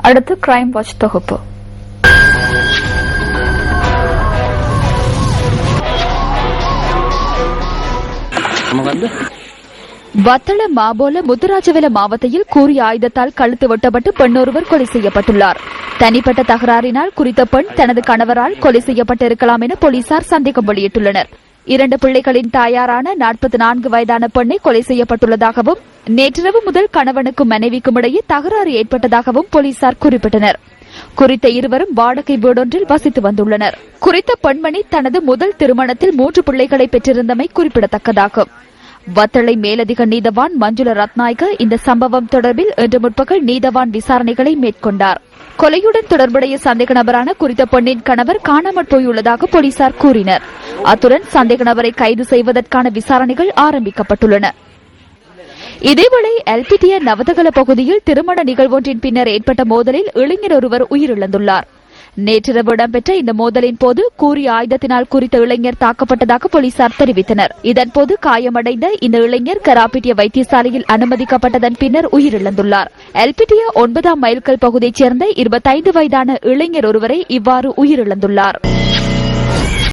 அடுத்து crime watch தொகுப்பு. வத்தள மாபோல முத்துராஜவேல மாவட்டத்தில் கூறிய ஆயுதத்தால் கழுத்து வெட்டப்பட்டு பெண்ணொருவர் கொலை செய்யப்பட்டுள்ளார். தனிப்பட்ட தகராறினால் குறித்த பெண் தனது கணவரால் கொலை செய்யப்பட்டிருக்கலாம் என போலீசார் சந்தேகம் வெளியிட்டுள்ளனர். 2 பிள்ளைகளின் தாயாரான 44 வயதான பெண்ணை கொலை செய்யப்பட்டுள்ளதாகவும் நேற்றிரவு முதல் கணவனுக்கும் மனைவிக்கும் இடையே தகராறு ஏற்பட்டதாகவும் போலீசார் குறிப்பிட்டனர். குறித்த இருவரும் வாடகை வீடொன்றில் வசித்து வந்துள்ளனர். குறித்த பெண்மணி தனது முதல் திருமணத்தில் 3 பிள்ளைகளை பெற்றிருந்தமை குறிப்பிடத்தக்கதாகும். வத்தளை மேலதிக நீதவான் மஞ்சுள ரத்நாயக்க இந்த சம்பவம் தொடர்பில் இன்று முற்பகல் நீதவான் விசாரணைகளை மேற்கொண்டார். கொலையுடன் தொடர்புடைய சந்தேக நபரான குறித்த பெண்ணின் கணவர் காணாமற் போயுள்ளதாக போலீசார் கூறினர். அத்துடன் சந்தேக நபரை கைது செய்வதற்கான விசாரணைகள் ஆரம்பிக்கப்பட்டுள்ளன. இதேவேளை எல்பிட்டிய நவதகல பகுதியில் திருமண நிகழ்வொன்றின் பின்னர் ஏற்பட்ட மோதலில் இளைஞர் ஒருவர் உயிரிழந்துள்ளார். நேற்றிரவு இடம்பெற்ற இந்த மோதலின் போது கூறிய ஆயுதத்தினால் குறித்த இளைஞர் தாக்கப்பட்டதாக போலீசார் தெரிவித்தனர். இதன்போது காயமடைந்த இந்த இளைஞர் கராப்பிட்டிய வைத்தியசாலையில் அனுமதிக்கப்பட்டதன் பின்னர் உயிரிழந்துள்ளார். எல்பிட்டிய 9ஆம் மைல்கல் பகுதியைச் சேர்ந்த 25 வயதான இளைஞர் ஒருவரை இவ்வாறு உயிரிழந்துள்ளார்.